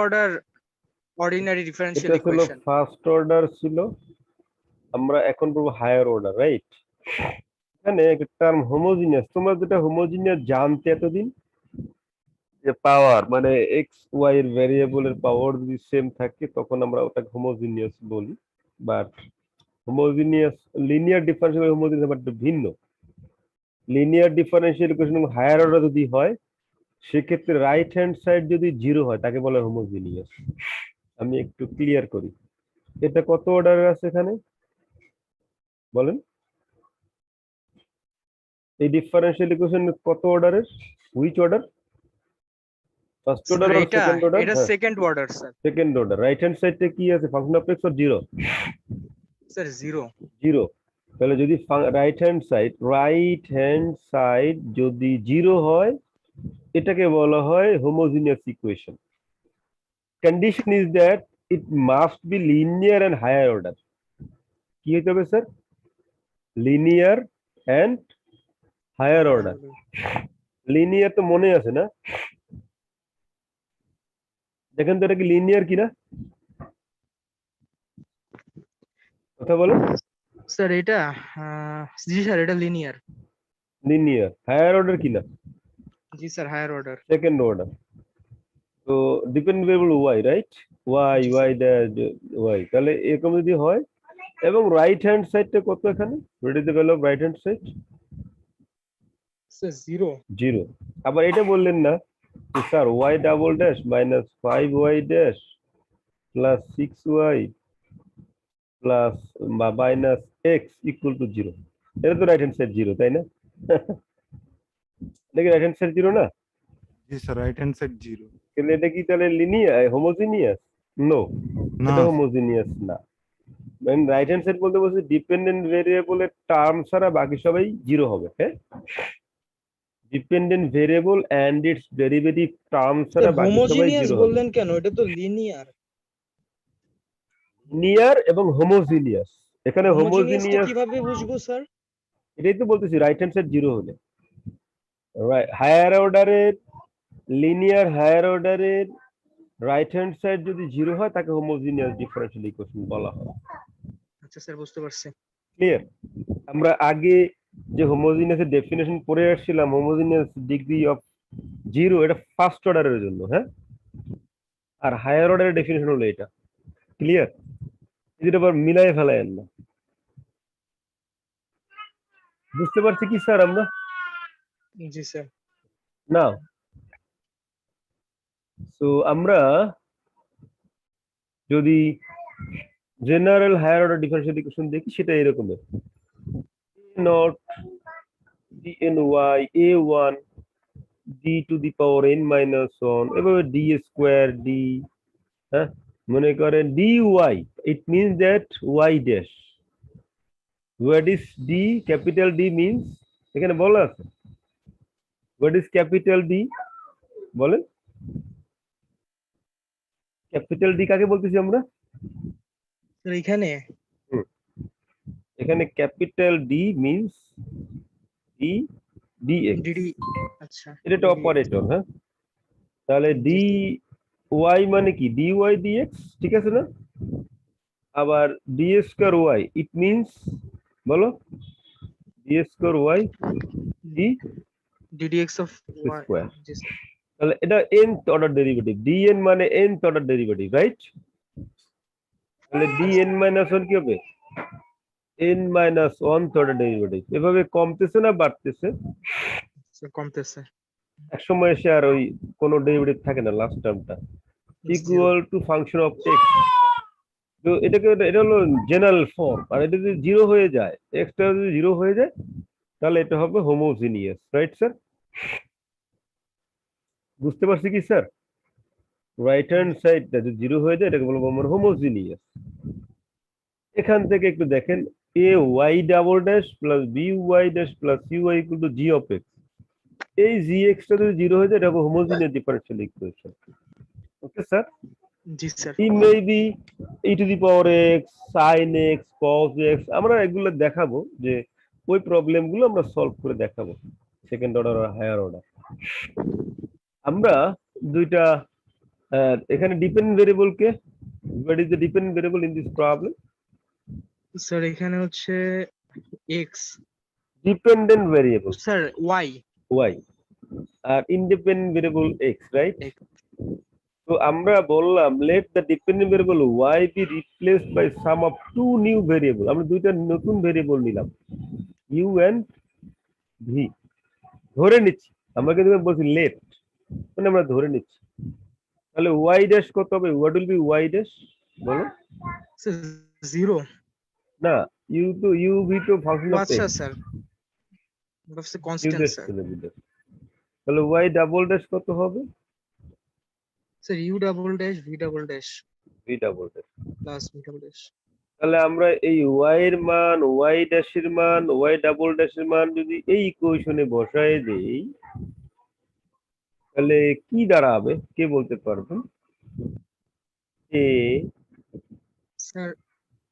Order ordinary differential এটা ছিল equation. First order ছিল, আমরা এখন পড়বো হায়ার অর্ডার, রাইট? এখানে একটা টার্ম হোমোজিনিয়াস, তোমরা যেটা হোমোজিনিয়াস জানতে এতদিন, যে পাওয়ার মানে এক্স ওয়াই এর ভ্যারিয়েবলের পাওয়ার যদি সেম থাকে তখন আমরা ওটাকে হোমোজিনিয়াস বলি। But homogeneous linear differential homogeneous but ভিন্ন। Linear differential equation higher order যদি হয় সেক্ষেত্রে রাইট হ্যান্ড সাইড যদি জিরো হয় তাকে বলে হোমোজিনিয়াস। আমি একটু ক্লিয়ার করি, এটা কত অর্ডারের আছে এখানে বলেন? এই ডিফারেন্সিয়াল ইকুয়েশন কত অর্ডারের? Which order? ফার্স্ট অর্ডার আর এটা সেকেন্ড অর্ডার? এটা হ্যাঁ, second order sir. Second order. Right hand সাইডে কি আছে? Function of X or zero? Sir zero. Zero. তাহলে যদি রাইট হ্যান্ড সাইড যদি জিরো হয় এটাকে বলা হয় homogeneous equation. Condition is that it must be linear and higher order. কি হতে হবে sir? Linear and higher order. Linear তো মনে আছে না? দেখেন তো এটা কি লিনিয়ার কিনা, কথা বলো। স্যার এটা জি স্যার এটা লিনিয়ার। লিনিয়ার। হায়ার অর্ডার কিনা? জি sir higher order. Second order. তো dependent variable y, right? Y জি ওয়াই স্যার। Dash y. তাহলে এরকম যদি হয় এবং রাইট হ্যান্ড সাইডটা কত এখানে? Ready the value of right hand side sir zero. Zero. আবার এটা বললেন না যে sir y double dash minus five y dash plus six y plus বা minus x equal to zero. এটা তো রাইট হ্যান্ড সাইড জিরো, তাই না? এটা কি রাইট হ্যান্ড সাইড জিরো না? জি sir, right hand side zero. কিন্তু এটা কি তাহলে লিনিয়ার হোমোজিনিয়াস? নো, না এটা হোমোজিনিয়াস না। রাইট হ্যান্ড সাইড বলতে বলছি ডিপেন্ডেন্ট ভেরিয়েবলের টার্ম ছাড়া বাকি সবাই জিরো হবে। হ্যাঁ, dependent variable and its derivative term ছাড়া বাকি সবাই হোমোজিনিয়াস জিরো হবে। বললেন কেন? এটা তো লিনিয়ার। লিনিয়ার এবং হোমোজিনিয়াস। এখানে হোমোজিনিয়াস তো হোমোজিনিয়াস কিভাবে বুঝবো স্যার? এটাই তো বলতেছি, রাইট হ্যান্ড সাইড জিরো হলে। হায়ার অর্ডারের লিনিয়ার হায়ার অর্ডারের রাইট হ্যান্ড সাইড যদি জিরো হয় তাকে হোমোজিনিয়াস ডিফারেন্সিয়াল ইকুয়েশন বলা হয়। আচ্ছা স্যার বুঝতে পারছি। ক্লিয়ার? আমরা আগে যে হোমোজিনিয়াসের ডেফিনেশন পড়ে আসছিলাম, হোমোজিনিয়াস ডিগ্রি অফ জিরো, এটা ফার্স্ট অর্ডারের জন্য। হ্যাঁ, আর হায়ার অর্ডারের ডেফিনেশন হলো এটা। ক্লিয়ার? এটা আবার মিলাই ফেলায়েন না। বুঝতে পারছি কি স্যার আমরা? জি স্যার। না, তো আমরা যদি general higher order differential equation দেখি সেটা এরকমের not D N Y A one D to the power N minus one, এভাবে ডি স্কোয়ার ডি। হ্যাঁ, মনে করেন D Y, it means that Y dash. What is D? Capital D means, এখানে বলা আছে হোয়াট ইজ ক্যাপিটাল ডি বলেন? Capital D কাকে বলতেছি আমরা? স্যার এখানে এখানে capital D means D D x. DD. আচ্ছা এটা একটা অপারেটর। হ্যাঁ, তাহলে ডি ওয়াই মানে কি? ডি ওয়াই ডি এক্স, ঠিক আছে না? আবার d square y it means, বলো, d square y d d d x of square. জি স্যার। তাহলে এটা nth অর্ডার ডেরিভেটিভ, dn মানে nth অর্ডার ডেরিভেটিভ, রাইট? তাহলে dn মাইনাস ওয়ান কি হবে? n minus one order derivative. এভাবে কমতেছে না বাড়তেছে? কমতেছে। এক সময় এসে আর ওই কোনো ডেরিভেটিভ থাকে না, লাস্ট টার্মটা equal to function of x. তো এটা হলো জেনারেল ফর্ম। আর এটা যদি জিরো হয়ে যায়, এক্সটা যদি জিরো হয়ে যায় তাহলে এটা হবে হোমোজিনিয়াস, রাইট স্যার? বুঝতে পারছি কি স্যার? রাইট হ্যান্ড সাইডটা যদি জিরো হয়ে যায় এটাকে বলবো আমরা হোমোজিনিয়াস। এখান থেকে একটু দেখেন, a y double dash plus b y dash plus c y equal to g of x. এই জি এক্সটা যদি জিরো হয়ে যায় এটা হবে homogeneous differential equation. Okay sir? জি sir. E may be e to the power x, sine x, cos x. আমরা এগুলো দেখাবো, যে ওই প্রবলেম গুলো আমরা সলভ করে দেখাবো সেকেন্ড অর্ডার আর হায়ার অর্ডার। আমরা দুইটা আর এখানে ডিপেন্ডেন্ট ভেরিয়েবল কে? What is the dependent variable in this problem? Sir এখানে হচ্ছে x, dependent variable sir y, y আর independent variable x, right? X. তো আমরা বললাম let the dependent variable y be replaced by sum of two new variable. আমরা দুইটা নতুন variable নিলাম, ইউ এন্ড ভি। ধরে নিচ্ছি, আমরা কিন্তু বলছি লেট, মানে আমরা ধরে নিচ্ছি। তাহলে ওয়াই ড্যাশ কত হবে? What will be y dash, বলো? Sir zero. না, ইউ তো ইউ ভি তো ফাংশন ও অফ আচ্ছা x, sir, u constant dash sir. চলে দিলে। তাহলে ওয়াই ডাবল ড্যাশ কত হবে? Sir u double dash v double dash v double dash. Plus v double dash. তাহলে আমরা এই ওয়াই এর মান, ওয়াই ড্যাশের মান, ওয়াই ডাবল ড্যাশের মান যদি এই ইকুয়েশনে বসায় দেই, তাহলে কি দাঁড়াবে কে বলতে পারবেন? A sir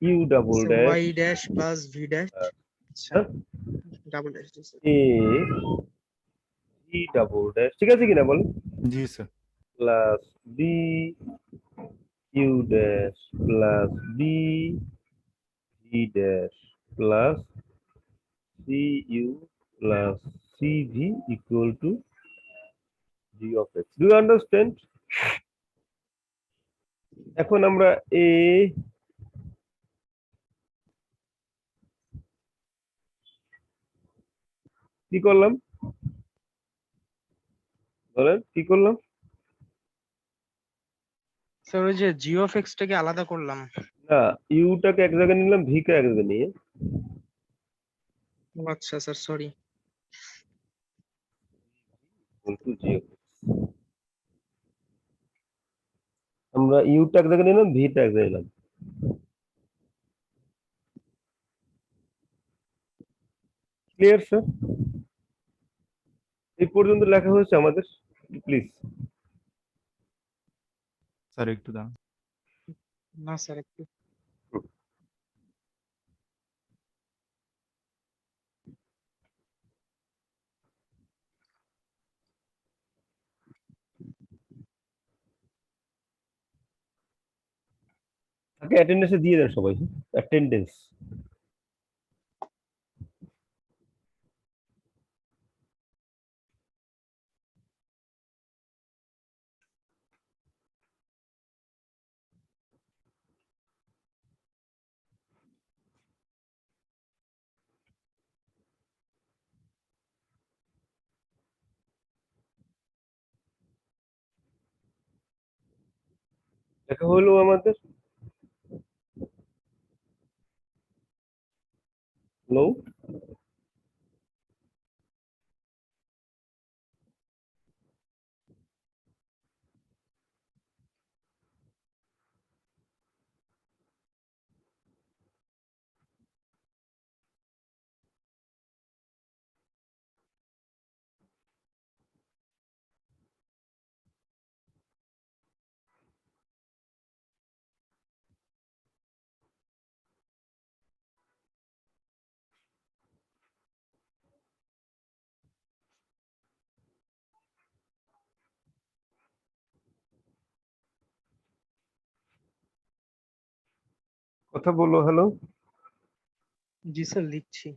u double dash y dash plus v dash, আচ্ছা double dash. A v double dash, ঠিক আছে কিনা বলেন? जी sir. Plus b u dash plus b v dash plus c u plus c v equal to g of x. Do you understand? এখন আমরা এ কি করলাম বলেন, কি করলাম? স্যার ওই যে জিও অফ এক্স টাকে আলাদা করলাম। না, ইউটাকে এক জায়গায় নিলাম, ভি কে এক জায়গায় নিয়ে ও আচ্ছা স্যার, সরি। টু জি। আমরা ইউটা এক জায়গায় নিলাম, ভিটা এক জায়গায় নিলাম। Clear sir? এই পর্যন্ত লেখা হয়েছে আমাদের, প্লিজ। सर एक तो दाम। না স্যার একটু। তাকে অ্যাটেন্ডেন্সে দিয়ে দেন সবাই, অ্যাটেন্ডেন্স। লেখা হলো আমাদের, হ্যালো? কথা বলো, হ্যালো? জি স্যার লিখছি।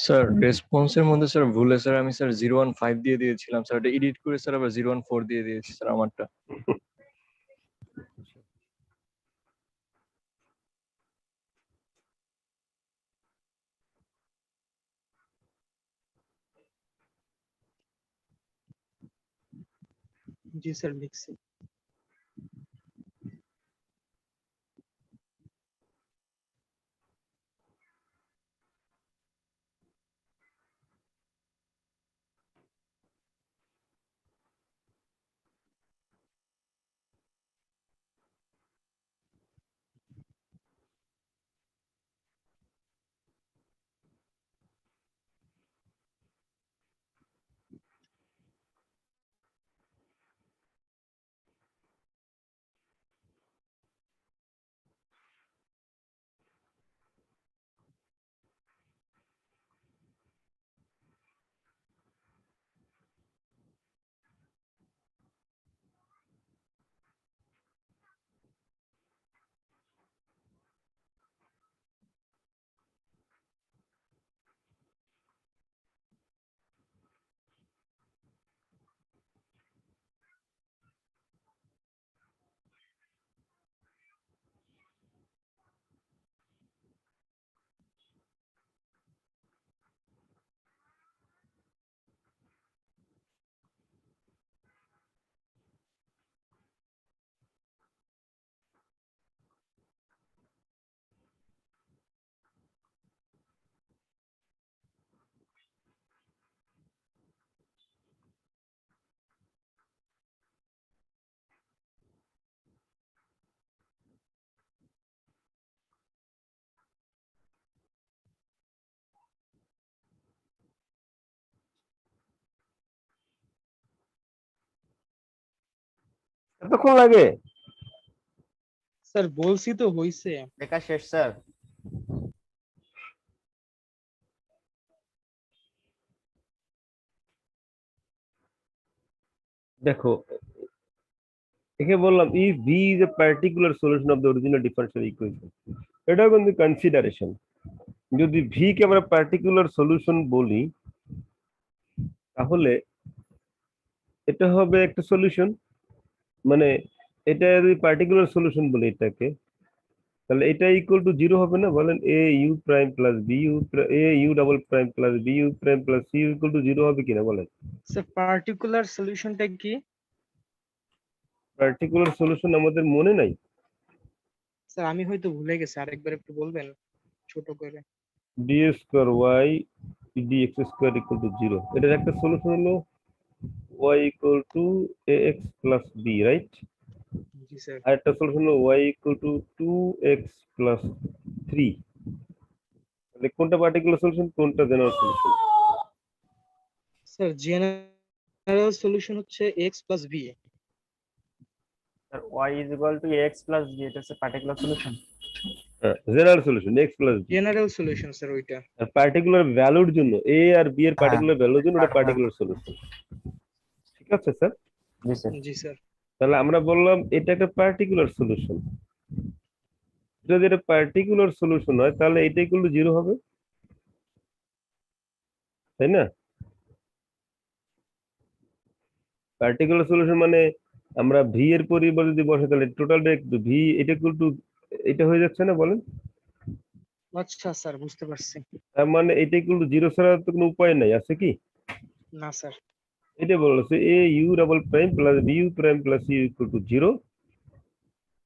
স্যার রেসপন্সের মধ্যে স্যার ভুলে স্যার আমি স্যার 015 দিয়ে দিয়েছিলাম স্যার, এটা এডিট করে স্যার আবার 014 দিয়ে দিয়েছি স্যার আমারটা। জি স্যার লিখছি। এতক্ষণ লাগে? স্যার বলছি তো হইছে। লেখা শেষ স্যার। দেখো, একে বললাম if v is a particular solution of the original differential equation, এটাও কিন্তু কনসিডারেশন। যদি v কে আমরা পার্টিকুলার সলিউশন বলি, তাহলে এটা হবে একটা সলিউশন, মানে এটা যদি পার্টিকুলার সলিউশন বলি এটাকে, তাহলে এটা ইকুয়াল টু জিরো হবে না? বলেন a u prime plus b u, a u double prime plus b u prime plus c equal to zero হবে কিনা বলেন? স্যার পার্টিকুলার সলিউশনটা কি? পার্টিকুলার সলিউশন আমাদের মনে নাই। স্যার আমি হয়তো ভুলে গেছি, আরেকবার একটু বলবেন ছোট করে। D square y d x square equal to zero, এটার একটা সলিউশন হলো y equal to a x plus b, right? জি স্যার। আর একটা সলিউশন হলো y equal to two x plus three. তাহলে কোনটা পার্টিকুলার সলিউশন, কোনটা general solution? Sir general solution হচ্ছে x plus b। Sir y is equal to x plus b, এটা হচ্ছে পার্টিকুলার সলিউশন। হ্যাঁ, general solution x plus b. General solution sir ওইটা। আর particular ভ্যালুর জন্য এ আর বি এর হ্যাঁ, পার্টিকুলার ভ্যালুর জন্য ওটা particular- পার্টিকুলার সলিউশন। ঠিক আছে স্যার? জি স্যার। জি স্যার। তাহলে আমরা বললাম এটা একটা পার্টিকুলার সলিউশন। যদি এটা পার্টিকুলার সলিউশন হয় তাহলে এটা ইকুয়াল টু জিরো হবে, তাই না? পার্টিকুলার সলিউশন মানে আমরা ভি এর পরিবর্তে যদি বসে তাহলে টোটাল ভি এটা ইকুয়াল টু এটা হয়ে যাচ্ছে না বলেন? আচ্ছা স্যার বুঝতে পারছি। তার মানে এটা ইকুয়াল টু জিরো ছাড়া তো কোনো উপায় নাই, আছে কি? না স্যার। এটা বলছে a u double prime plus b u prime plus c equal to zero.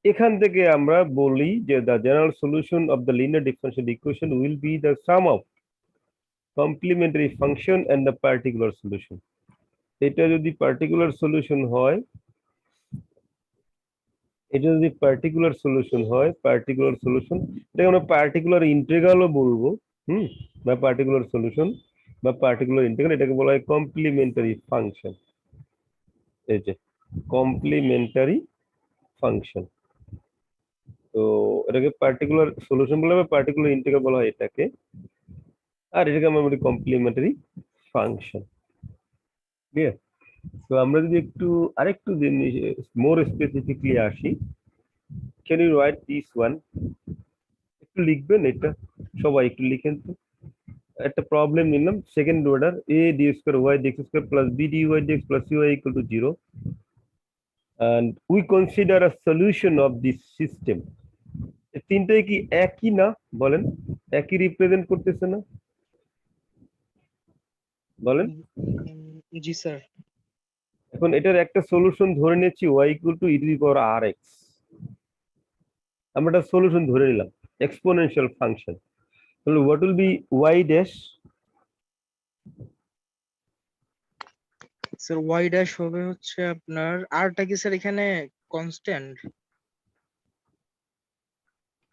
এখান থেকে আমরা বলি যে the general solution of the linear differential equation will be the sum of complementary function and the particular solution. এটা যদি particular solution হয়, এটা যদি পার্টিকুলার সলিউশন হয়, পার্টিকুলার সলিউশন এটাকে আমরা পার্টিকুলার ইন্টিগ্রালও বলবো, বা পার্টিকুলার সলিউশন বা পার্টিকুলার ইন্টিগ্রাল, এটাকে বলা হয় কমপ্লিমেন্টারি ফাংশন। এই যে কমপ্লিমেন্টারি ফাংশন, তো এটাকে পার্টিকুলার সলিউশন বলা হয়, পার্টিকুলার ইন্টিগ্রাল বলা হয় এটাকে, আর এটাকে আমরা বলি কমপ্লিমেন্টারি ফাংশন। ক্লিয়ার? তো আমরা যদি একটু আরেকটু মোর স্পেসিফিকলি আসি, can you write this one? একটু লিখবেন এটা, সবাই একটু লিখেন তো। একটা প্রবলেম নিলাম, second order a d square y d x square plus b d y d x plus c y equal to zero, and we consider a solution of this system. তিনটাই কি একই না বলেন? একই রিপ্রেজেন্ট করতেছে না বলেন? জি স্যার। এখন এটার একটা সলিউশন ধরে নিচ্ছি y equal to e to the power r x. আমরা একটা সলিউশন ধরে নিলাম, এক্সপোনেনশিয়াল ফাংশন। তাহলে what will be y dash? Sir y dash হবে হচ্ছে আপনার আরটা কি স্যার এখানে কনস্ট্যান্ট?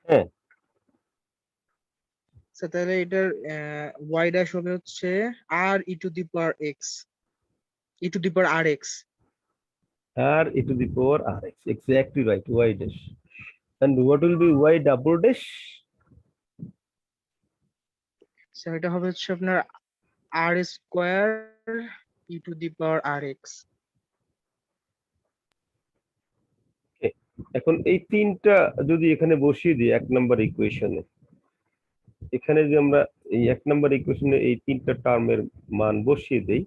হ্যাঁ, স্যার তাহলে এটার y ড্যাশ হবে হচ্ছে r e to the power x, e to the power r x. R e to the power r x, exactly right, y dash. and what will be y double dash? Sir এটা হবে হচ্ছে আপনার r square e to the power r x. এখন এই তিনটা যদি এখানে বসিয়ে দিই এক নাম্বার ইকুয়েশনে, এখানে যে আমরা এই এক নাম্বার ইকুয়েশনে এই তিনটা টার্মের মান বসিয়ে দেই,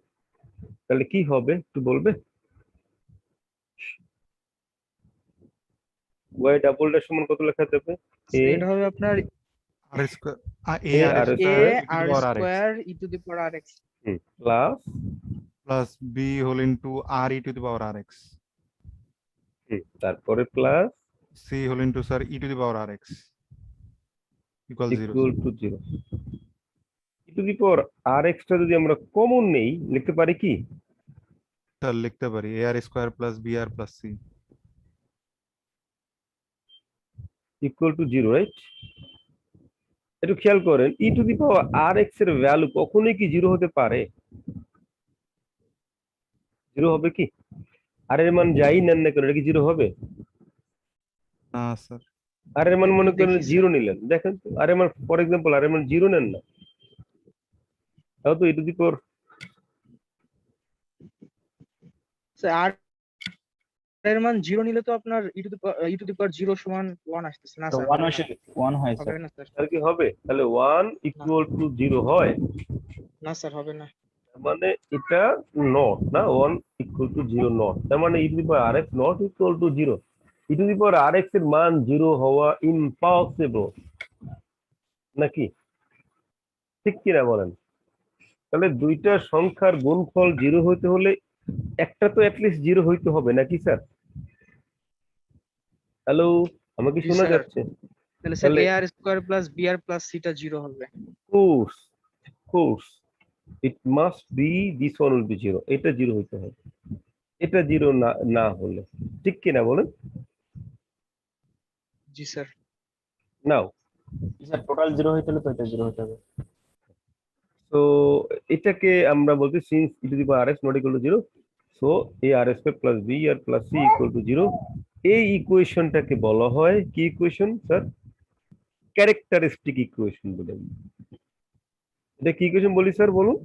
তাহলে কি হবে একটু বলবে? y ডাবল ড্যাশ সমান কত লেখা যাবে? a এটা হবে আপনার R square, A A R R a square আর e to the power RX square e to the power r x plus plus B whole into R e to the power RX. তারপরে plus C whole into sir e to the power RX equals 0. Equal to zero. E to the power r এক্সটা যদি আমরা common নেই লিখতে পারি কি? Sir লিখতে পারি AR square plus BR plus C. Equal to zero, right? একটু খেয়াল করেন, e to the power r x এর ভ্যালু কখনোই কি জিরো হতে পারে? জিরো হবে কি? আর এর মান যাই নেন না কেন এটা কি জিরো হবে? না স্যার, আর এর মান মনে করেন দেখি জিরো নিলেন, দেখেন তো আর এর মান ফর এক্সাম্পল আর এর মান জিরো নেন না, তাও তো e to the power sir r এর মান 0 নিলে তো আপনার ই টু দি পাওয়ার 0 সমান 1 আসতেছে না স্যার, ওয়ান হবে আসে না। ওয়ান হয় হবে স্যার। না স্যার, আর কি হবে? তাহলে 1 ইকুয়াল টু 0 হয়, না স্যার হবে না। মানে এটা নট না, 1 ইকুয়াল টু 0 নট, তার মানে e to the power rx not equal to 0। E to the power rx এর মান 0 হওয়া ইম্পসিবল, নাকি ঠিক কিনা বলেন? তাহলে দুইটা সংখ্যার গুণফল 0 হইতে হলে একটা তো অ্যাটলিস্ট 0 হইতে হবে নাকি স্যার? হ্যালো, আমাকে জি শোনা স্যার, যাচ্ছে? তাহলে স্যার তাহলে এ আর square plus b r plus সিটা 0 হবে। Course course it must B this one will be 0, এটা 0 হইতে হবে, এটা 0 না না হলে, ঠিক কিনা বলেন? জি স্যার। নাও স্যার টোটাল জিরো হইতে হলে তো এটা জিরো হতে হবে। তো এটাকে আমরা বলতে since e to the power rx not equal to 0, so a r square plus b r plus c equal to 0, এই ইকুয়েশনটাকে বলা হয় কি ইকুয়েশন স্যার? ক্যারেক্টারিস্টিক ইকুয়েশন বলে। এটা কি ইকুয়েশন বলি স্যার বলুন?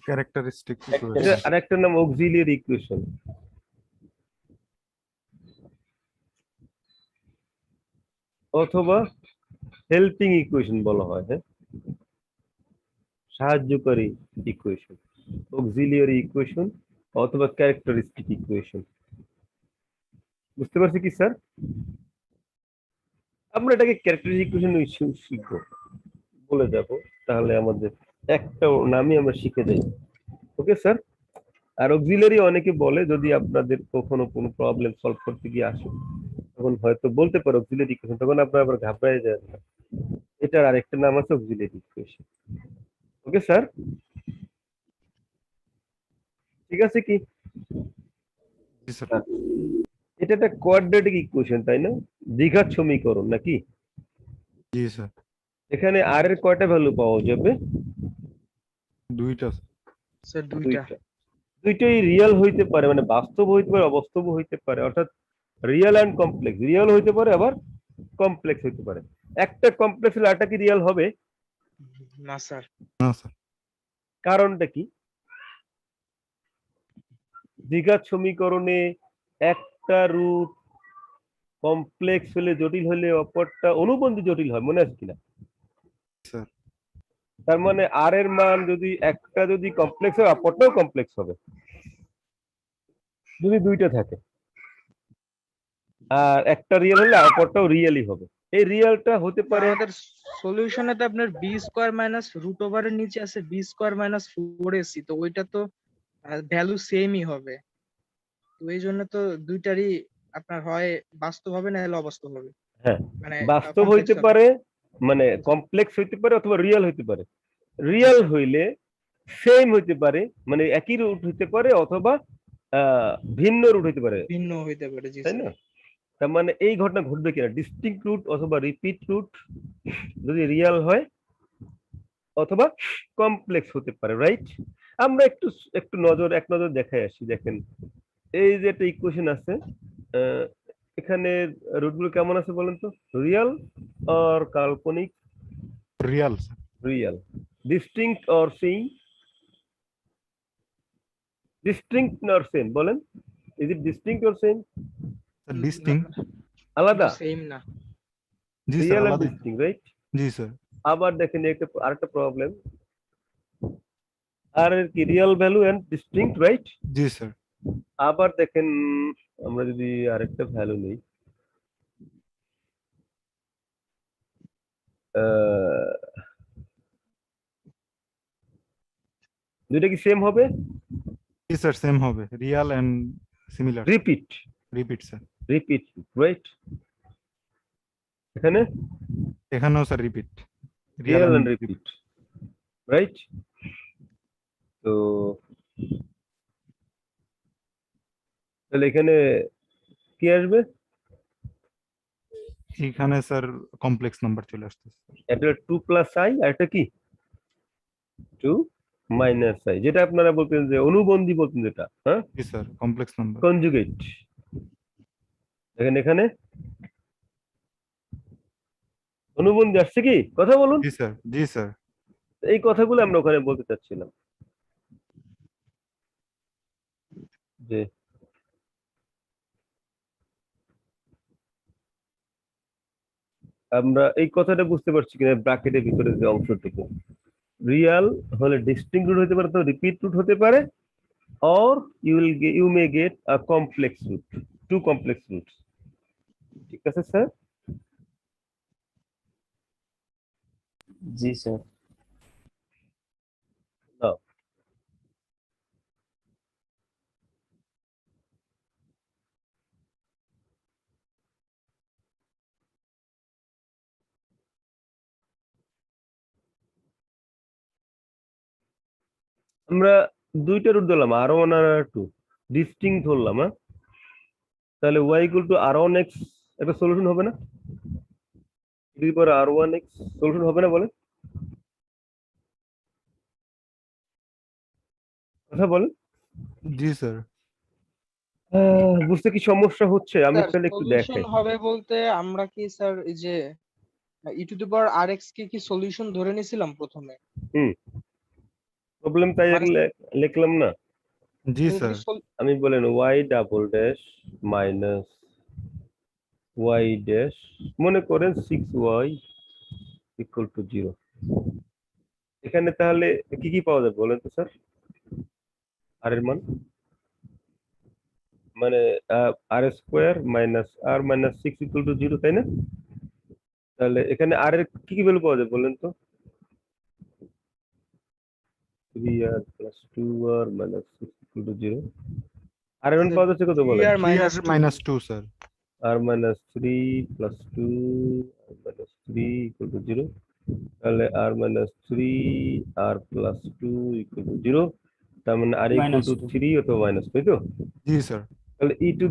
ক্যারেক্টারিস্টিক এটা ইকুয়েশন। আরেকটার নাম অক্সিলিয়ারি ইকুয়েশন, অথবা হেল্পিং ইকুয়েশন বলা হয়। হ্যাঁ, সাহায্যকারী ইকুয়েশন, অক্সিলিয়ারি ইকুয়েশন অথবা ক্যারেক্টারিস্টিক ইকুয়েশন। বুঝতে পারছি কি স্যার? আমরা এটাকে ক্যারেক্টারিস্টিক ইকুয়েশন শিখবো, বলে যাব, তাহলে আমাদের একটা নামই আমরা শিখে যাই। Okay sir. আর অক্সিলারি অনেকে বলে, যদি আপনাদের কখনো কোনো প্রবলেম সলভ করতে গিয়ে আসে তখন হয়তো বলতে পারো অক্সিলারি ইকুয়েশন, তখন আপনারা আবার ঘাবড়ায় যায় না, এটার আরেকটা নাম আছে অক্সিলারি ইকুয়েশন। ওকে স্যার, ঠিক আছে কি? জি স্যার। এটা একটা কোয়াড্রেটিক ইকুয়েশন তাই না, দ্বিঘাত সমীকরণ নাকি? জি স্যার, এখানে আর এর কয়টা ভ্যালু পাওয়া যাবে? দুইটা। স্যার দুইটা। দুইটা। দুইটাই রিয়েল হইতে পারে, মানে বাস্তব হইতে পারে অবাস্তব হইতে পারে, অর্থাৎ রিয়েল অ্যান্ড কমপ্লেক্স, রিয়েল হইতে পারে আবার কমপ্লেক্স হইতে পারে। একটা কমপ্লেক্স হলে আরেকটা কি রিয়েল হবে? না স্যার। না স্যার, কারণটা কি? দ্বিঘাত সমীকরণে একটা রুট কমপ্লেক্স হলে জটিল হলে অপরটা অনুবন্ধী জটিল হয়, মনে আছে কিনা? স্যার। তার মানে আর এর মান যদি একটা যদি কমপ্লেক্স হয় অপরটাও কমপ্লেক্স হবে যদি দুইটা থাকে, আর একটা রিয়েল হলে অপরটাও রিয়েলই হবে। এই রিয়েলটা হতে পারে আমাদের সলিউশনে তো আপনার বি স্কোয়ার মাইনাস রুট ওভারের নিচে আছে বি স্কোয়ার মাইনাস 4ac, তো ওইটা তো ভ্যালু সেমই হবে। তো এই জন্য তো দুইটারই আপনার হয় বাস্তব হবে না হলে অবাস্তব হবে, হ্যাঁ, মানে বাস্তব complex হইতে হবে। পারে, মানে কমপ্লেক্স হইতে পারে অথবা রিয়েল হইতে পারে। রিয়েল হইলে সেম হইতে পারে, মানে একই রুট হইতে পারে অথবা ভিন্ন রুট হইতে পারে, ভিন্ন হইতে পারে। জি তাই স্যার। না? তার মানে এই ঘটনা ঘটবে কিনা, ডিস্টিংক্ট রুট অথবা রিপিট রুট যদি রিয়েল হয় অথবা কমপ্লেক্স হতে পারে, রাইট? আমরা একটু একটু এক নজর দেখাই আসি। দেখেন এই যে একটা ইকুয়েশন আছে, এখানে রুটগুলো কেমন আছে বলেন তো? রিয়েল অর কাল্পনিক? Real sir. Real. Distinct or same? Distinct or same বলেন, is it distinct or same? Sir distinct. আলাদা? সেম না। জি স্যার, রিয়েল এন্ড আলাদা। Distinct, right? জি স্যার। আবার দেখেন একটা আরেকটা প্রবলেম, আর কি real value and distinct, right? জি স্যার। আবার দেখেন আমরা যদি আরেকটা ভ্যালু নেই, দুইটা কি সেম হবে? জি স্যার, সেম হবে, real and similar. Repeat, repeat sir. Repeat, right? এখানে এখানেও sir repeat, real and repeat, right? তো তাহলে এখানে কি আসবে? এখানে স্যার কমপ্লেক্স নাম্বার চলে আসতেছে। এটা 2 প্লাস আই, আর এটা কি 2 মাইনাস আই, যেটা আপনারা বলতেন যে অনুবন্ধী বলতেন, যেটা হ্যাঁ জি স্যার, কমপ্লেক্স নাম্বার। কনজুগেট। দেখেন এখানে অনুবন্ধী আসছে কি, কথা বলুন। জি স্যার, জি স্যার। এই কথাগুলো আমরা ওখানে বলতে চাচ্ছিলাম যে আমরা এই কথাটা বুঝতে পারছি কিনা, ব্র্যাকেটের ভিতরে যে অংশটুকু রিয়াল হলে ডিস্টিংক্ট রুট হতে পারে, তো রিপিট রুট হতে পারে, or you may get a complex root, two complex roots. ঠিক আছে স্যার? জি স্যার। Now, আমরা দুইটা রুট ধরলাম, R1 আর R2, ডিস্টিংক্ট ধরলাম, হ্যাঁ? তাহলে y equal to R1x একটা সলিউশন হবে না? R1x সলিউশন হবে না, বলেন, কথা বলেন। জি স্যার। বুঝতে কি সমস্যা হচ্ছে? আমি স্যার তাহলে একটু সলিউশন দেখাই। হবে বলতে আমরা কি স্যার এই যে e⁻r(x) কে কি সলিউশন ধরে নিয়েছিলাম প্রথমে? প্রবলেম তাই মানে লিখলাম না। জি যদি স্যার। আমি বলেন y double dash minus y dash, মনে করেন 6y ইকুয়াল টু 0। এখানে তাহলে কি কি পাওয়া যাবে বলেন তো স্যার? আর এর মান মানে r square minus r minus 6 equal to 0, তাই না? তাহলে এখানে আর এর কি কি ভ্যালু পাওয়া যায় বলেন তো? 3r plus 2r minus 6 equal to 0। আর এর মান পাওয়া যাচ্ছে কত বলেন? 3r 3r - 2 minus 2 sir. R minus 3 plus 2 minus 3 equal to 0। তাহলে r minus 3 r plus 2 equal to 0। তার মানে আর ইকুয়াল টু 2 3 অথবা মাইনাস, তাই তো? জি স্যার। তাহলে ই টু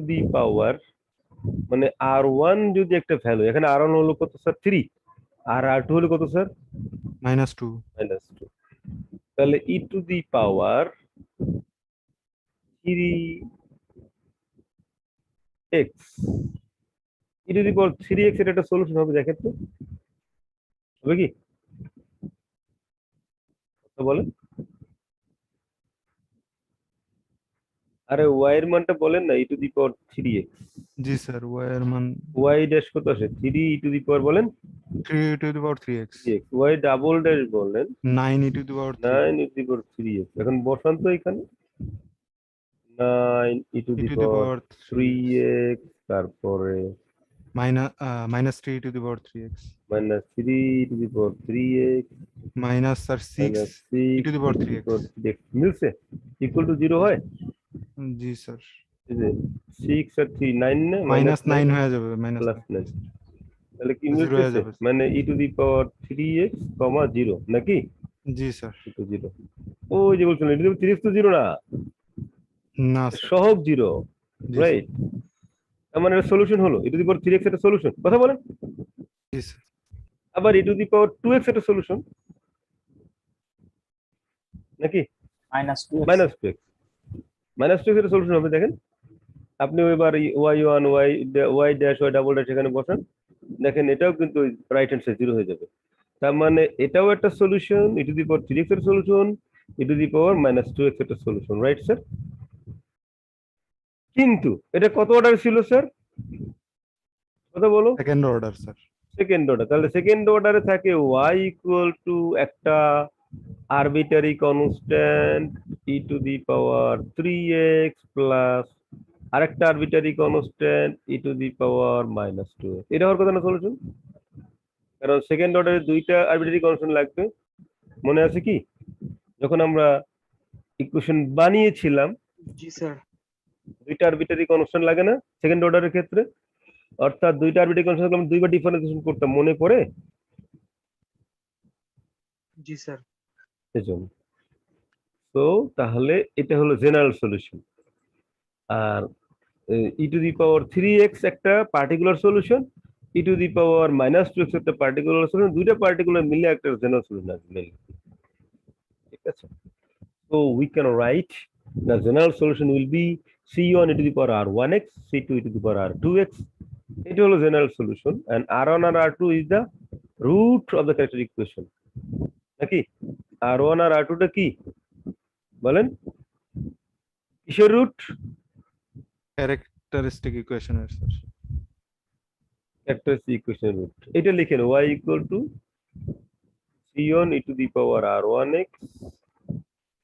দি পাওয়ার মানে R1 যদি একটা ভ্যালু, এখানে R1 হলো কত স্যার? 3, আর R2 হলো কত স্যার? -2। -2। তাহলে ই to the power 3x, E to the power 3x এর একটা সলিউশন হবে, দেখেন তো হবে কি, কথা বলেন। আরে y এর মানটা বলেন না, e to the power 3x, জি স্যার, y এর মান y ড্যাশ কত আসে? 3 ই টু দি পাওয়ার বলেন 3e⁻3x। 3x, y double dash বলেন 9e⁻3। 9 E to the power 3x। এখন বসান তো এখানে 9 ই টু দি পাওয়ার 3x তারপরে -3e⁻3x minus 3 E to the power 3x minus sir minus 6 6e⁻3x। মিলছে, ইকুয়াল টু 0 হয়। জি স্যার। এই যে 6 আর 3 9 না, -9 হয়ে যাবে, প্লাস 9, তাহলে কি 0 হয়ে মিলতেছে? যাবে। মানে e to the power 3x, 0 নাকি? জি স্যার। ই টু 0, ওই যে বলছিলেন ই টু দি 3x তো 0 না, না স্যার। সহগ 0, জি স্যার। রাইট? তার মানে এটা সলিউশন হলো, ই টু দি পাওয়ার 3x একটা সলিউশন, কথা বলেন। জি স্যার। আবার ই টু দি পাওয়ার 2x একটা সলিউশন নাকি? -2x minus 2x, minus 2x একটা সলিউশন হবে, দেখেন। আপনি এবার y1 y dash y double dash এখানে বসান, দেখেন এটাও কিন্তু রাইট হ্যান্ড সাইড 0 হয়ে যাবে। তার মানে এটাও একটা solution, e to the power 3x এর solution, e to the power -2x একটা সলিউশন, রাইট স্যার? কিন্তু এটা কত অর্ডার ছিল স্যার, কথা বলো? Second order sir. Second order. তাহলে সেকেন্ড অর্ডারে থাকে y ইকুয়াল টু একটা arbitrary constant e to the power 3x plus আরেকটা arbitrary constant e to the power -2। এটা হওয়ার কথা না সলিউশন? কারণ সেকেন্ড অর্ডারে দুইটা আরবিটারি কনস্ট্যান্ট লাগবে, মনে আছে কি যখন আমরা ইকুয়েশন বানিয়েছিলাম জি স্যার। দুইটা আরবিটারি কনস্ট্যান্ট লাগে না সেকেন্ড অর্ডারের ক্ষেত্রে? অর্থাৎ দুইটা আরবিটারি কনস্ট্যান্ট আমরা দুইবার ডিফারেন্সিয়েশন করতাম, মনে পড়ে? জি স্যার। সেজন্য তো তাহলে এটা হলো জেনারেল সলিউশন। আর e to the power 3x একটা particular solution, e to the power -2x একটা পার্টিকুলার সলিউশন, দুইটা পার্টিকুলার মিলে একটা জেনারেল সলিউশন আসবে। ঠিক আছে? So we can write the general solution will be C1 e to the power R1x, C2 e to the power R2x. It will general solution, and R1 and R2 is the root of the characteristic equation. নাকি R1 আর R2 টা কি বলেন? কিসের root? Characteristic ইকুয়েশনের sir. characteristic equation root. এটা লিখেন y equal to C1 e to the power R1x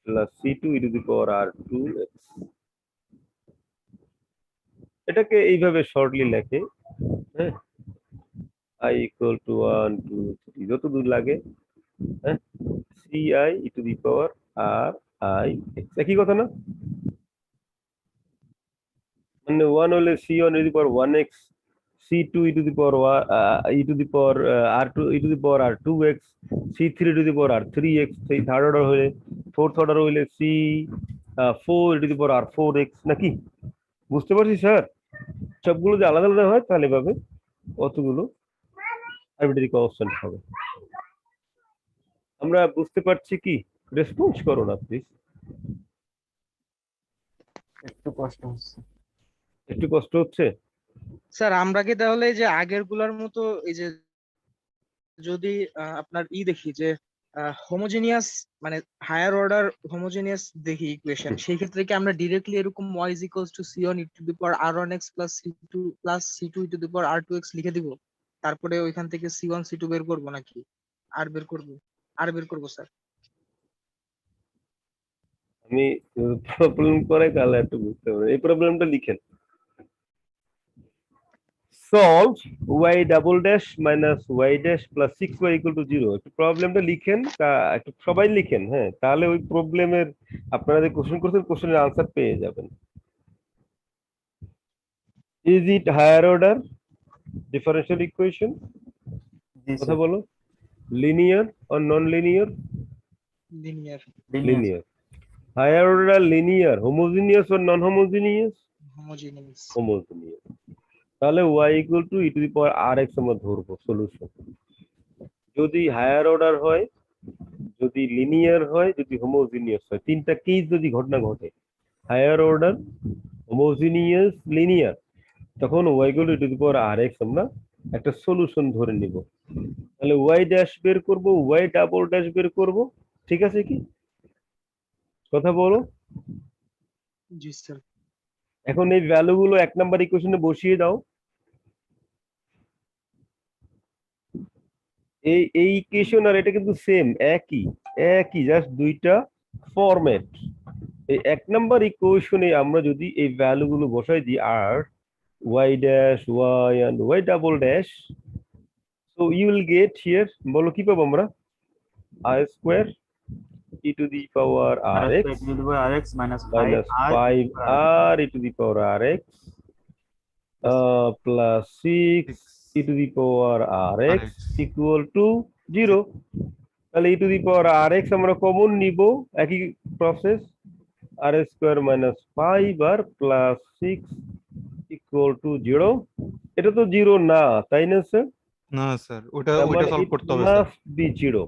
plus C2 e to the power R2x. এটাকে এইভাবে শর্টলি লেখে, হ্যাঁ, I equal to 1 2 3 যত দূর লাগে, হ্যাঁ, Ci e to the power R I x একই কথা না? মানে 1 হলে C1 e to the power 1x, C2 e to the power e to the power R2 e to the power R2x, C3 e to the power R3x, সেই third order হলে, fourth order হলে C4 e to the power R4x নাকি? বুঝতে পারছি sir? সবগুলো যে আলাদা আলাদা হয় তাহলে ভাবে অতগুলো আরবিটারি কনস্ট্যান্ট হবে। আমরা বুঝতে পারছি কি? রেসপন্স করো না প্লিজ। একটু কষ্ট হচ্ছে। একটু কষ্ট হচ্ছে? স্যার আমরা কি তাহলে এই যে আগের গুলার মতো এই যে যদি আপনার দেখি যে হোমোজেনিয়াস মানে হায়ার অর্ডার হোমোজেনিয়াস দেখি ইকুয়েশন, সেই ক্ষেত্রে কি আমরা ডিরেক্টলি এরকম y is equals to C1 e to the power R1x plus C2 e to the power R2x লিখে দিব, তারপরে ওইখান থেকে C1 C2 বের করব নাকি আর বের করব স্যার? আমি প্রবলেম করে তাহলে একটু বুঝতে পারবো। এই প্রবলেমটা লিখেন, solve y double dash minus y dash plus 6y equal to 0। একটু প্রবলেমটা লিখেন, একটু সবাই লিখেন, হ্যাঁ, তাহলে ওই প্রবলেমের আপনারা যে কোশ্চেন করছেন কোশ্চেনের আনসার পেয়ে যাবেন। Is it higher order differential equation? জি কথা বলো, linear or non linear? Linear. Linear. Higher order linear, homogeneous or non homogeneous? Homogeneous. Homogeneous. তাহলে y equal to e to the power rx আমরা ধরবো সলিউশন। যদি higher order হয়, যদি linear হয়, যদি হোমোজিনিয়াস হয়, তিনটা কেস যদি ঘটনা ঘটে, হায়ার অর্ডার, হোমোজিনিয়াস, লিনিয়ার, তখন y equal to e to the power rx আমরা একটা সলিউশন ধরে নিব। তাহলে y ড্যাশ বের করব, y ডাবল ড্যাশ বের করব, ঠিক আছে কি? কথা বলো। জি স্যার। এখন এই ভ্যালুগুলো এক নাম্বার ইকুয়েশনে বসিয়ে দাও। এই ইকুয়েশন আর এটা কিন্তু সেম, একই জাস্ট দুইটা ফরম্যাট। এই এক নাম্বার ইকুয়েশনে আমরা যদি এই ভ্যালুগুলো বসাই দিই, আর y dash y and y double dash, so you will get here, বলো কি পাবো আমরা? r square e to the power rx rx minus minus 5r e to the power rx plus 6 e to the power rx equal to 0। তাহলে e to the power rx আমরা common নিব, একই process, r square minus 5r plus 6 equal to 0। এটা তো 0 না, তাই না sir? না স্যার, ওটা সলভ করতে হবে sir. Must be 0।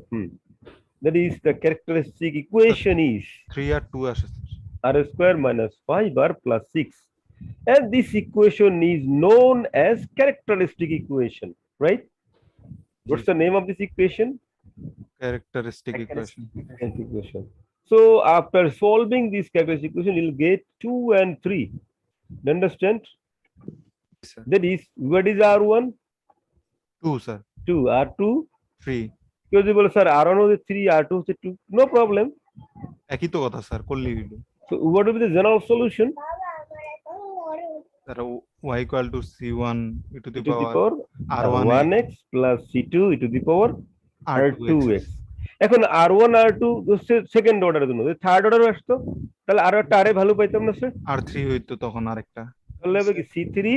That is the characteristic equation is 3 আর 2 আসে sir. r square minus 5r plus 6, and this equation is known as characteristic equation, right? What's the name of this equation? Characteristic equation. Equation. So after solving this characteristic equation, you'll get 2 and 3. You understand? Sir That is, what is r1? 2 sir, 2, r2? 3। কেউ যদি বলে sir r1 হচ্ছে 3, r2 হচ্ছে 2, no problem. একই তো কথা sir, করলেই হলো। So what will be the general solution? Sir y equal to c1 e to the E to the power power r1x r1x plus c2 e to the power r2x। r2x। এখন r1 r2 হচ্ছে second অর্ডারের জন্য, যদি third order আসতো তাহলে আরো একটা আরে ভ্যালু পাইতাম না স্যার? r3 হইতো তখন আরেকটা, তাহলে হবে কি c3 e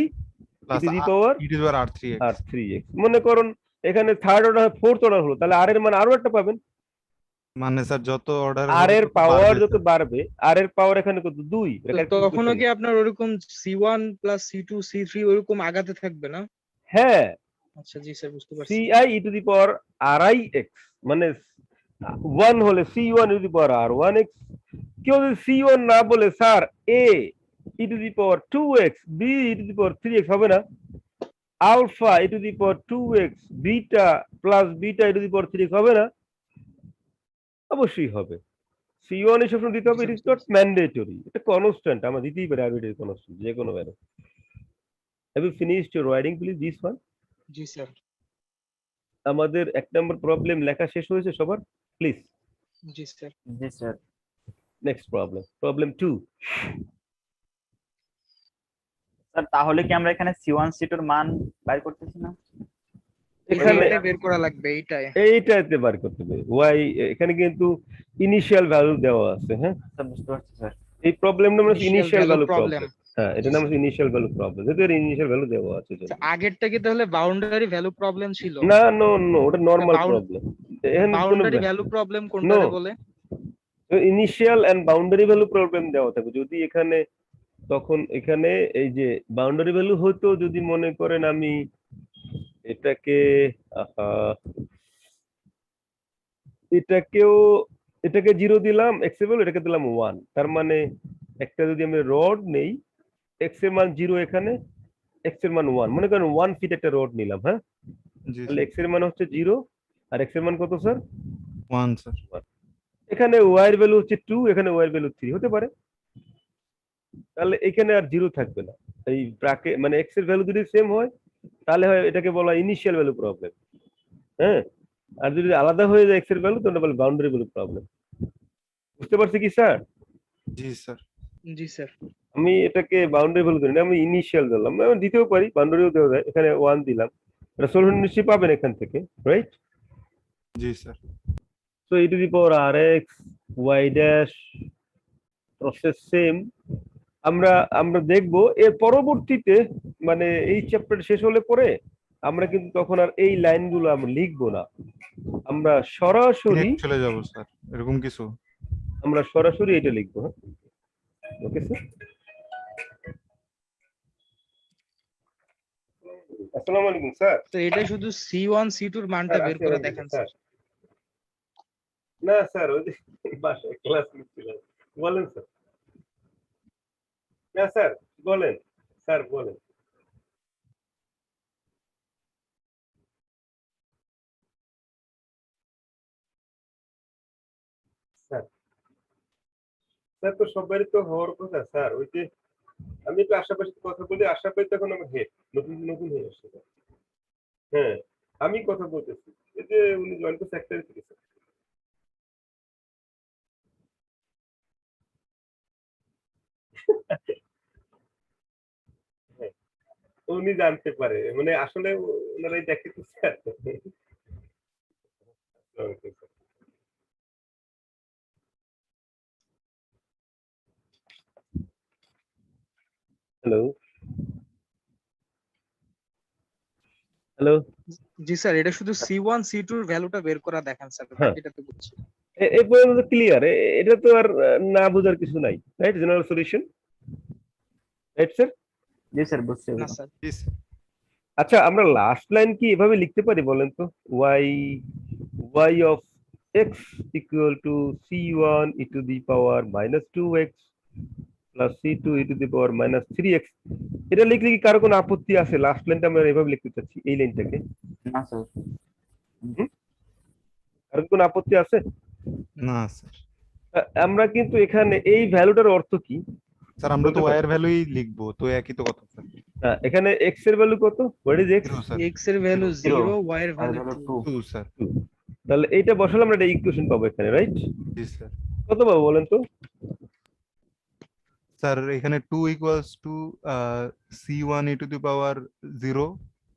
plus to the power e to the power r3x। r3x। মনে করুন এখানে থার্ড অর্ডার ফোর্থ অর্ডার হলো, তাহলে r এর মান আরো একটা পাবেন। মানে স্যার যত অর্ডার r এর পাওয়ার যত বাড়বে, r এর পাওয়ার এখানে কত 2, তো তখনও কি আপনার ওরকম C1 প্লাস C2 C3 ওরকম আগাতে থাকবে না? হ্যাঁ, আচ্ছা জি স্যার, বুঝতে পারছি। ci e to the power rix, মানে 1 হলে c1 e to the power r 1x, কেউ যদি c1 না বলে sir a e to the power 2x b e to the power 3x হবে না, alpha e to the power 2x beta plus beta e to the power 3x হবে না? অবশ্যই হবে। c1 এ সবসময় দিতে হবে, ইট ইজ নট ম্যান্ডেটরি, এটা কনস্ট্যান্ট, আমরা দিতেই পারি আরবিটারি কনস্ট্যান্ট যে কোনো ভ্যালু। Have you finished your writing please this one? জি স্যার। আমাদের 1 নম্বর প্রবলেম লেখা শেষ হয়েছে সবার? প্লিজ জি স্যার। জি sir. Next problem, problem 2। Sir তাহলে কি আমরা এখানে C1 C2 এর মান বাইর করতেছি না? এখানে এইটা বের করা লাগবে এইটাই। এইটাতে বার করতে হবে ওয়াই, এখানে কিন্তু ইনিশিয়াল ভ্যালু দেওয়া আছে। হ্যাঁ, স্যার বুঝতে পারছি স্যার। এই প্রবলেম নাম হচ্ছে Initial initial value value problem। Problem. হ্যাঁ, এটা নাম হচ্ছে ইনিশিয়াল ভ্যালু প্রবলেম, যেহেতু এর ইনিশিয়াল ভ্যালু দেওয়া আছে জন্য। আচ্ছা, আগেরটা কি তাহলে বাউন্ডারি ভ্যালু প্রবলেম ছিল? না নো নো, ওটা নরমাল bound- প্রবলেম। এখানে কোনো বাউন্ডারি ভ্যালু প্রবলেম কোনটারে বলে? Initial and boundary value problem দেওয়া থাকবে। যদি এখানে তখন এখানে এই যে বাউন্ডারি ভ্যালু হতো, যদি মনে করেন আমি এটাকে এটাকেও এটাকে 0 দিলাম এক্স এর ভ্যালু, এটাকে দিলাম 1, তার মানে একটা যদি আমি রড নেই, এক্স এর মান 0 এখানে, এক্স এর মান 1, মনে করেন 1 ফিট একটা রড নিলাম। হ্যাঁ, জি তাহলে এক্স এর মান হচ্ছে 0 আর এক্স এর মান কত স্যার? 1 স্যার। এখানে ওয়াই এর ভ্যালু হচ্ছে 2, এখানে ওয়াই এর ভ্যালু 3 হতে পারে। তাহলে এখানে আর 0 থাকবে না, এই ব্র্যাকেট মানে এক্স এর ভ্যালু যদি সেম হয় তাহলে হয় এটাকে বলা ইনিশিয়াল ভ্যালু প্রবলেম। হ্যাঁ, আর যদি আলাদা হয়ে যায় এক্স এর ভ্যালু, তাহলে বলে বাউন্ডারি ভ্যালু প্রবলেম। বুঝতে পারছি কি স্যার? জি স্যার। জি স্যার। আমি এটাকে বাউন্ডারি ভ্যালু ধরি না, আমি ইনিশিয়াল ধরলাম, আমি দিতেও পারি, বাউন্ডারিও দেওয়া যায়। এখানে 1 দিলাম, এটা সলিউশন নিশ্চয়ই পাবেন এখান থেকে, রাইট? জি sir. So e to the power rx y dash process same. আমরা আমরা দেখব এর পরবর্তীতে, মানে এই চ্যাপ্টার শেষ হলে পরে আমরা কিন্তু তখন আর এই লাইনগুলো আমরা লিখবো না, আমরা সরাসরি ডিরেক্ট চলে যাব স্যার, এরকম কিছু? এটা লিখবো। হ্যাঁ, ওকে স্যার। আসসালামু আলাইকুম স্যার। তো এটা শুধু C1 C2 এর মানটা বের করে দেখেন স্যার। না স্যার, ওই যে বাসায় ক্লাস নিচ্ছিলাম। বলেন স্যার। না স্যার বলেন, স্যার বলেন। স্যার স্যার তো সবারই তো হওয়ার কথা স্যার, ওই যে আমি একটু আশাপাশি কথা বলি, আশাপাশি তখন আমার হেড নতুন নতুন হয়ে আসছে স্যার। হ্যাঁ, আমি কথা বলতেছি, এই যে উনি জয়েন করছে 1 তারিখ থেকে স্যার। হ্যাঁ, উনি জানতে পারে, মানে আসলে ওনারাই দেখে তো স্যার। Hello hello. জি স্যার, এটা শুধু C1 C2 এর ভ্যালুটা বের করা দেখেন স্যার, হ্যাঁ। বাকিটা তো বুঝছি। এই পর্যন্ত ক্লিয়ার, এটা তো আর না বোঝার কিছু নাই, right? General solution, right sir? জি স্যার বুঝছি না এগুলো। স্যার। জি স্যার। আচ্ছা, আমরা লাস্ট লাইন কি এভাবে লিখতে পারি বলেন তো? y of x equal to c1 e to the power minus 2x plus c2 e to the power minus 3x, এটা লিখলে কি কারো কোনো আপত্তি আছে? লাস্ট লাইনটা আমরা এভাবে লিখতে চাচ্ছি, এই লাইনটাকে। না স্যার। কারো কোনো আপত্তি আছে? না স্যার। আমরা কিন্তু এখানে এই ভ্যালুটার অর্থ কি স্যার আমরা তো বলতে y পারি? এর ভ্যালুই লিখবো, তো একই তো কথা স্যার। এখানে x এর ভ্যালু কত? What is x? 0 sir. X এর ভ্যালু Zero. 0, Y এর ভ্যালু 2। 2 স্যার। তাহলে এইটা বসালে আমরা একটা ইকুয়েশন পাবো এখানে, রাইট? জি স্যার। কত পাবো বলেন তো? স্যার এখানে 2 equals to c1 e to the power 0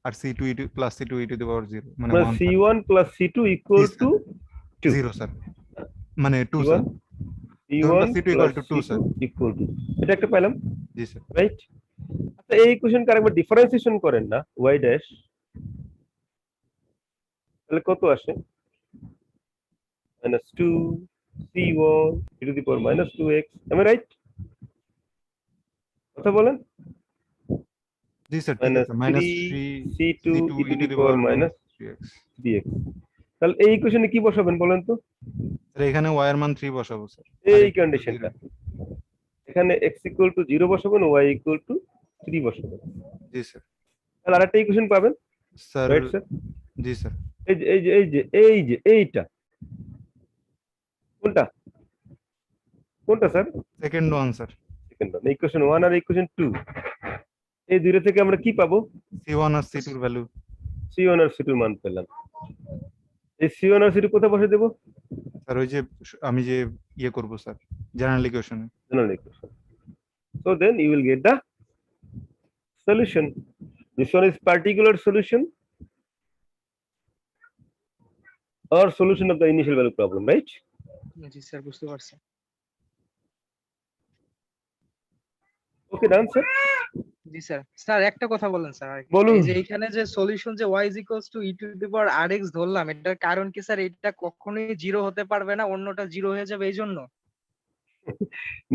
আর c2 e to plus c2 e to the power 0 মানে 1 c1 plus c2 equal Yes, sir. to 2। 0 sir, মানে 2 c1 sir. c1 C2 equal plus to 2, sir. c2 equal to, এটা একটা পেলাম, জি sir. Right? আচ্ছা, এই ইকুয়েশনকে আরেকবার ডিফারেন্সিয়েশন করেন না, y ড্যাশ, তাহলে কত আসে? minus 2 c1 e to the power minus 2x, am I right? কথা বলেন। জি স্যার, ঠিক minus আছে, minus 3 3 c2 c2 e to the power minus 3x। 3x, তাহলে এই ইকুয়েশনে কি বসাবেন বলেন তো? স্যার এখানে y এর মান 3 বসাবো স্যার। এই কন্ডিশনটা, এখানে x ইকুয়াল টু 0 বসাবেন, y ইকুয়াল টু 3 বসাবেন, জি স্যার। তাহলে আরেকটা ইকুয়েশন পাবেন, স্যার রাইট স্যার? জি স্যার। এইটা কোনটা কোনটা sir? Second one sir. Second one, equation 1 আর ইকুয়েশন 2, এই দুইটা থেকে আমরা কি পাবো? c1 আর c2 এর ভ্যালু। c1 আর c2 এর মান পেলাম। এই c1 আর c2 কোথায় বসে দেবো? স্যার ওই যে আমি যে ইয়ে করব স্যার জেনারেল ইকুয়েশনে। General equation. So then you will get the solution. This one is particular solution or solution of the initial value problem, right? G sir, বুঝতে পারছি। Okay, done, sir. জি স্যার। স্যার একটা কথা বলেন sir আরেকটা। বলুন। এই যে এইখানে যে সলিউশন যে y is equals to e to the power rx ধরলাম, এটার কারণ কি স্যার? এটা কখনোই 0 হতে পারবে না, অন্যটা 0 হয়ে যাবে এইজন্য?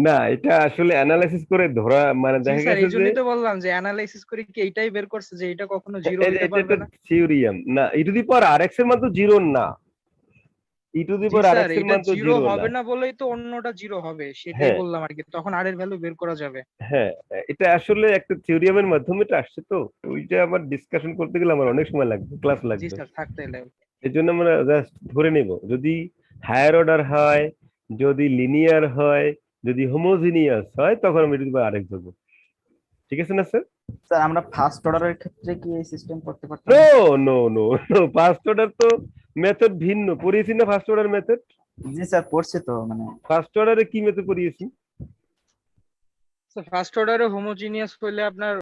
না, এটা আসলে অ্যানালাইসিস করে ধরা, মানে জি দেখা স্যার, গেছে যে এইজন্যই তো বললাম যে অ্যানালাইসিস করে কি এইটাই বের করছে যে এটা কখনো 0 হতে পারবে না। থিওরিয়াম না, e to the power rx এর মান তো 0 না, e to the G power sir, rx এর এটা মান তো 0 0 হবে না। না বলেই তো অন্যটা 0 হবে, সেটাই হ্যাঁ। বললাম আর কি। তখন r এর ভ্যালু বের করা যাবে। হ্যাঁ, এটা আসলে একটা থিওরিয়ামের মাধ্যমে এটা আসছে, তো ওইটা আমার ডিসকাশন করতে গেলে আমার অনেক সময় লাগবে, ক্লাস জি লাগবে। স্যার, থাকতে এলে। এর জন্য আমরা জাস্ট ধরে নেব, যদি হায়ার অর্ডার হয়, যদি লিনিয়ার হয়, যদি হোমোজিনিয়াস হয়, তখন আমি যদি আরেক ধরবো। ঠিক আছে না স্যার? স্যার আমরা ফার্স্ট অর্ডারের ক্ষেত্রে কি এই সিস্টেম করতে পারতাম? No no no no, first order তো মেথড ভিন্ন। পড়িয়েছি না ফার্স্ট অর্ডার মেথড? জি স্যার পড়ছি তো, মানে ফার্স্ট অর্ডারে কি মেথড পড়িয়েছি? ফার্স্ট অর্ডারে হোমোজিনিয়াস হইলে আপনার